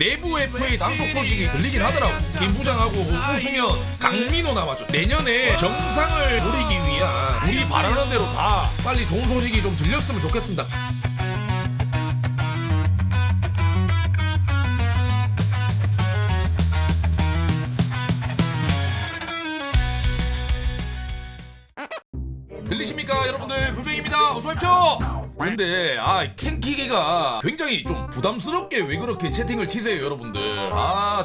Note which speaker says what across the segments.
Speaker 1: 내부 FA 단속 소식이 들리긴 하더라고. 김 부장하고 우승현, 강민호 남았죠. 내년에 정상을 노리기 위한 우리 바라는 대로 다 빨리 좋은 소식이 좀 들렸으면 좋겠습니다. 들리십니까 여러분들? 불뱅입니다. 어서오십시오. 근데 캔키기가 굉장히 좀 부담스럽게 왜 그렇게 채팅을 치세요 여러분들.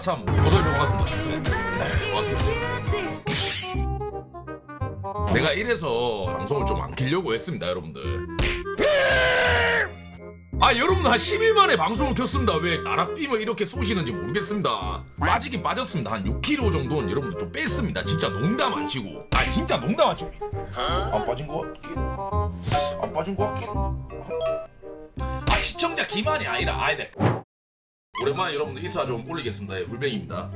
Speaker 1: 참 어서오십시오. 반갑습니다. 네, 반갑습니다. 내가 이래서 방송을 좀 안 키려고 했습니다 여러분들. 여러분 한 10일 만에 방송을 켰습니다. 왜 나락빔을 이렇게 쏘시는지 모르겠습니다. 빠지긴 빠졌습니다. 한 6kg 정도는 여러분들 좀 뺐습니다. 진짜 농담 안 치고. 진짜 농담 안 치고. 안 빠진 거 같긴. 안 빠진 거 같긴. 시청자 기만이 아니라 오랜만에 여러분들 인사 좀 올리겠습니다. 불뱅입니다.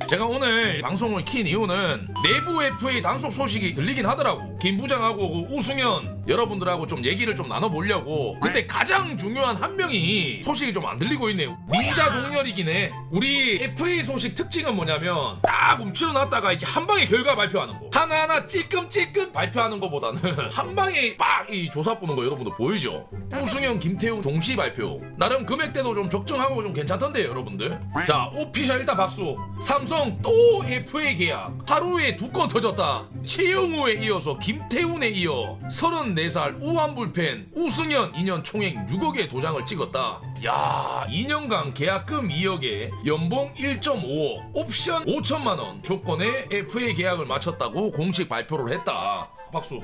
Speaker 1: 제가 오늘 방송을 킨 이유는 내부 FA 단속 소식이 들리긴 하더라고. 김 부장하고 우승현 여러분들하고 좀 얘기를 좀 나눠보려고. 근데 가장 중요한 한 명이 소식이 좀 안 들리고 있네요. 닌자 종렬이긴 해. 우리 FA 소식 특징은 뭐냐면 딱 움츠러놨다가 이제 한 방에 결과 발표하는 거. 하나하나 찔끔찔끔 발표하는 거보다는 한 방에 빡 이 조사 보는 거 여러분들 보이죠? 우승현, 김태웅 동시 발표. 나름 금액대도 좀 적정하고 좀 괜찮던데요 여러분들. 자, 오피셜 일단 박수. 삼성 또 FA 계약 하루에 2건 터졌다. 최영우에 이어서 김태훈에 이어 34살 우한불펜 우승현 2년 총액 6억의 도장을 찍었다. 야, 2년간 계약금 2억에 연봉 1.5억 옵션 5천만원 조건의 FA 계약을 마쳤다고 공식 발표를 했다. 박수.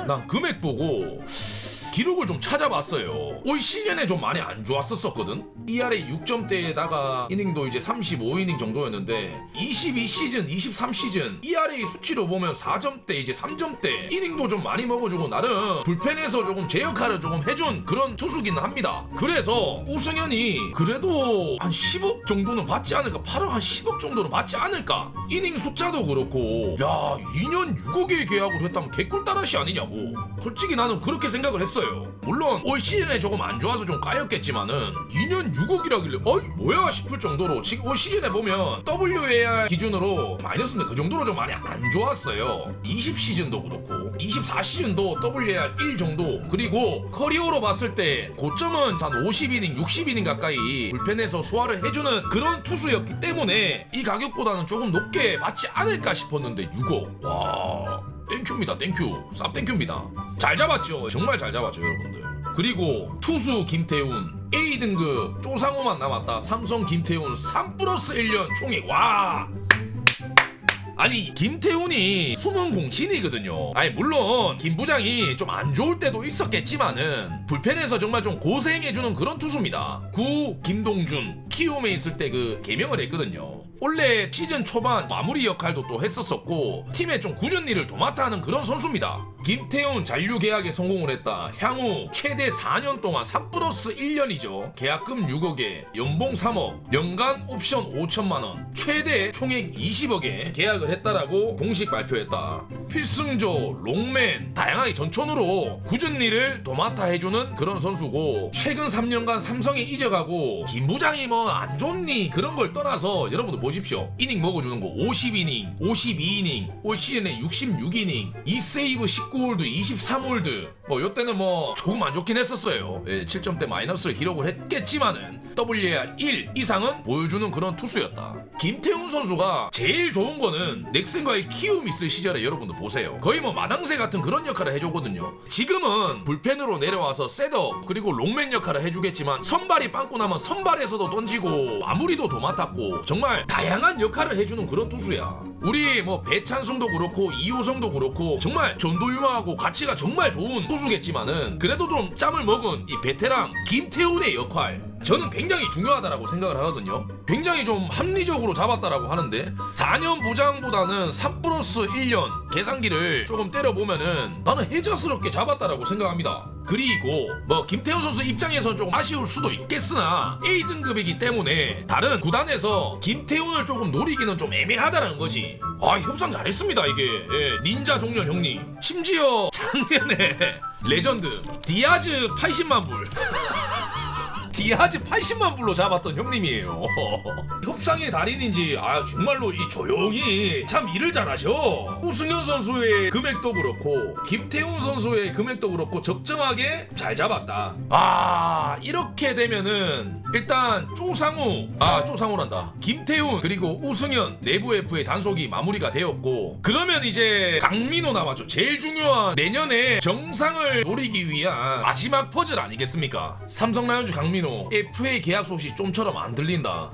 Speaker 1: 난 금액 보고 기록을 좀 찾아봤어요. 올 시즌에 좀 많이 안 좋았었거든. ERA 6점대에다가 이닝도 이제 35이닝 정도였는데 22시즌, 23시즌 ERA 수치로 보면 4점대, 이제 3점대 이닝도 좀 많이 먹어주고 나름 불펜에서 조금 제 역할을 조금 해준 그런 투수기는 합니다. 그래서 우승현이 그래도 한 10억 정도는 받지 않을까, 8억 한 10억 정도는 받지 않을까. 이닝 숫자도 그렇고 2년 6억의 계약으로 했다면 개꿀따라시 아니냐고. 솔직히 나는 그렇게 생각을 했어요. 물론 올 시즌에 조금 안 좋아서 좀 까였겠지만은 2년 6억이라길래 뭐야 싶을 정도로 지금 올 시즌에 보면 WAR 기준으로 마이너스인데 그 정도로 좀 많이 안 좋았어요. 20시즌도 그렇고 24시즌도 WAR 1 정도. 그리고 커리어로 봤을 때 고점은 한 50이닝 60이닝 가까이 불펜에서 소화를 해주는 그런 투수였기 때문에 이 가격보다는 조금 높게 받지 않을까 싶었는데 6억. 와, 땡큐입니다. 땡큐. 쌉 땡큐입니다. 잘 잡았죠. 정말 잘 잡았죠 여러분들. 그리고 투수 김태훈 A등급 조상우만 남았다. 삼성 김태훈 3+1년 총액. 와, 아니 김태훈이 숨은 공신이거든요. 물론 김 부장이 좀 안 좋을 때도 있었겠지만은 불펜에서 정말 좀 고생해주는 그런 투수입니다. 김동준 키움에 있을 때 그 개명을 했거든요. 원래 시즌 초반 마무리 역할도 또 했었었고 팀의 좀 굳은 일을 도맡아 하는 그런 선수입니다. 김태훈 잔류 계약에 성공을 했다. 향후 최대 4년 동안 3+1년이죠. 계약금 6억에 연봉 3억, 연간 옵션 5천만원, 최대 총액 20억에 계약을 했다라고 공식 발표했다. 필승조, 롱맨, 다양하게 전천후로 굳은 일을 도맡아 해주는 그런 선수고, 최근 3년간 삼성에 이적하고 김 부장이 뭐 안 좋니 그런 걸 떠나서 여러분들 보십시오. 이닝 먹어주는 거 50이닝, 52이닝, 올 시즌에 66이닝, 2세이브 19홀드, 23홀드. 요때는 조금 안 좋긴 했었어요. 7점대 마이너스를 기록을 했겠지만은 WAR 1 이상은 보여주는 그런 투수였다. 김태훈 선수가 제일 좋은 거는 넥슨과의 키움 있을 시절에 여러분들 보세요. 거의 마당새 같은 그런 역할을 해주거든요. 지금은 불펜으로 내려와서 셋업 그리고 롱맨 역할을 해주겠지만 선발이 빵꾸 나면 선발에서도 던지고 마무리도 도맡았고 정말 다양한 역할을 해주는 그런 투수야. 우리 배찬승도 그렇고 이호성도 그렇고 정말 전도 유망하고 가치가 정말 좋은 투수겠지만은 그래도 좀 짬을 먹은 이 베테랑 김태훈의 역할, 저는 굉장히 중요하다라고 생각을 하거든요. 굉장히 좀 합리적으로 잡았다라고 하는데 4년 보장보다는 3+1년 계산기를 조금 때려보면은 나는 해자스럽게 잡았다라고 생각합니다. 그리고 김태훈 선수 입장에서는 조금 아쉬울 수도 있겠으나 A등급이기 때문에 다른 구단에서 김태훈을 조금 노리기는 좀 애매하다는 거지. 협상 잘했습니다 이게. 닌자 종렬 형님. 심지어 작년에 레전드 디아즈 80만 불 디아즈 80만 불로 잡았던 형님이에요. 협상의 달인인지 정말로 이 조용히 참 일을 잘하셔. 우승현 선수의 금액도 그렇고 김태훈 선수의 금액도 그렇고 적정하게 잘 잡았다. 이렇게 되면은 일단 쪼상우란다. 김태훈 그리고 우승현 내부 FA 단속이 마무리가 되었고, 그러면 이제 강민호 남았죠. 제일 중요한 내년에 정상을 노리기 위한 마지막 퍼즐 아니겠습니까? 삼성 라이온즈 강민호 FA 계약 소식 좀처럼 안 들린다.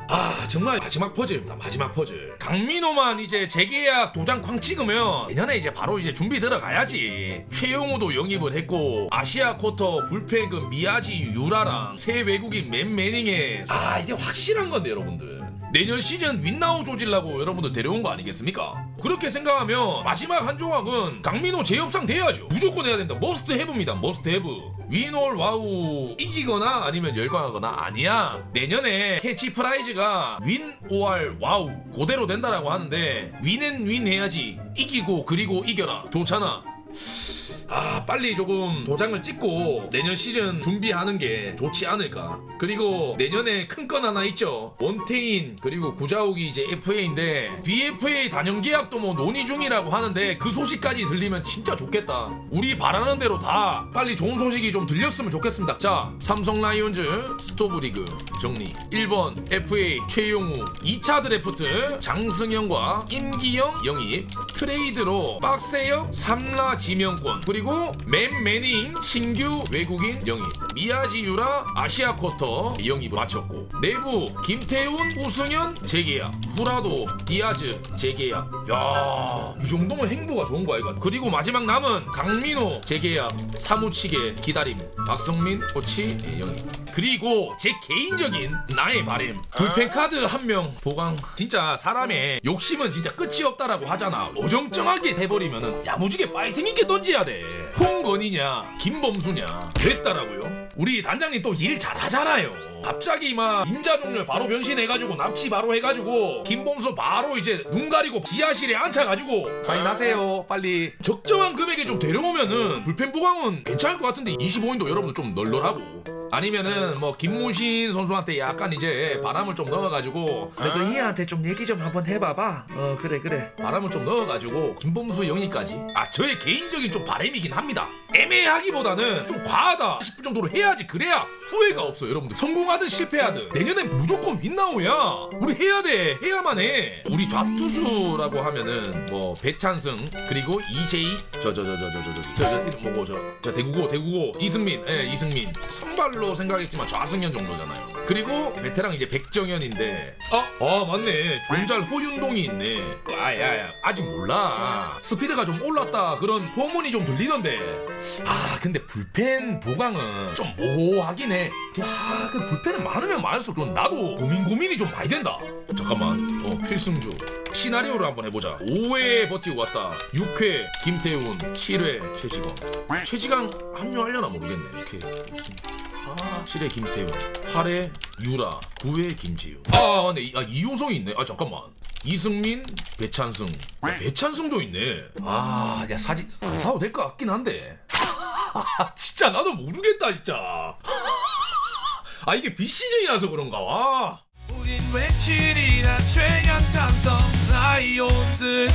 Speaker 1: 정말 마지막 퍼즐입니다. 마지막 퍼즐. 강민호만 이제 재계약 도장 쾅 찍으면 내년에 이제 바로 이제 준비 들어가야지. 최용우도 영입을 했고 아시아 쿼터 불펜 미야지 유라랑 새 외국인 맨 매닝에 이게 확실한 건데 여러분들. 내년 시즌 윈나우 조질라고 여러분들 데려온 거 아니겠습니까? 그렇게 생각하면 마지막 한 조각은 강민호 재협상 돼야죠. 무조건 해야 된다. 머스트 해브입니다. 머스트 해브. 윈올 와우 이기거나 아니면 열광하거나 아니야. 내년에 캐치 프라이즈가 윈올 와우 그대로 된다라고 하는데 윈앤윈 해야지. 이기고 그리고 이겨라. 좋잖아. 빨리 조금 도장을 찍고 내년 시즌 준비하는 게 좋지 않을까. 그리고 내년에 큰 건 하나 있죠. 원태인 그리고 구자욱이 이제 FA인데 BFA 단연 계약도 뭐 논의 중이라고 하는데 그 소식까지 들리면 진짜 좋겠다. 우리 바라는 대로 다 빨리 좋은 소식이 좀 들렸으면 좋겠습니다. 자, 삼성 라이온즈 스토브리그 정리. 1번 FA 최용우, 2차 드래프트 장승현과 임기영 영입, 트레이드로 박세혁 3라 지명권, 그리고 맨 매닝 신규 외국인 영입, 미야지유라 아시아 쿼터 영입을 마쳤고, 내부 김태훈 우승현 재계약, 후라도 디아즈 재계약. 이 정도면 행보가 좋은 거야 이거. 그리고 마지막 남은 강민호 재계약 사무치게 기다림, 박성민 코치 영입. 그리고 제 개인적인 나의 바램, 불펜 카드 한 명 보강. 진짜 사람의 욕심은 진짜 끝이 없다라고 하잖아. 어정쩡하게 돼버리면은 야무지게 파이팅 있게 던져야 돼. 홍건이냐 김범수냐 됐다라고요. 우리 단장님 또 일 잘하잖아요. 갑자기 막 임자종렬 바로 변신해가지고 납치 바로 해가지고 김범수 바로 이제 눈 가리고 지하실에 앉혀가지고 사인하세요 빨리. 적정한 금액에 좀 데려오면은 불펜 보강은 괜찮을 것 같은데 25인도 여러분들 좀 널널하고, 아니면은 뭐 김무신 선수한테 약간 이제 바람을 좀 넣어가지고 그 희한테 좀 얘기 좀 한번 해봐봐. 그래 바람을 좀 넣어가지고 김범수 영입까지. 저의 개인적인 좀 바람이긴 합니다. 애매하기보다는 좀 과하다 싶을 정도로 해야지. 그래야 후회가 없어. 여러분들 성공하든 실패하든 내년엔 무조건 윈나우야. 우리 해야 돼. 해야만 해. 우리 좌투수라고 하면은 뭐 배찬승 그리고 이재희 저 대구고 이승민. 이승민 선발로 생각했지만 좌승현 정도잖아요. 그리고 베테랑 이제 백정현인데 맞네. 존잘 호윤동이 있네. 아직 몰라. 스피드가 좀 올랐다 그런 소문이 좀 들리던데. 근데 불펜 보강은 좀 모호하긴 해. 그 불펜은 많으면 많을수록 좀 나도 고민이 좀 많이 된다. 잠깐만. 필승주 시나리오를 한번 해보자. 5회 버티고 왔다. 6회 김태훈, 7회 최지강 합류하려나 모르겠네. 오케이. 7회 김태훈, 8회 유라, 9회 김지우. 맞네. 이효성이 있네. 잠깐만. 이승민, 배찬승. 배찬승도 있네. 야 사진 안 사도 될 것 같긴 한데. 진짜 나도 모르겠다 진짜. 이게 비시즌이라서 그런가 와. 우린 외칠이라 최강 삼성 라이온즈.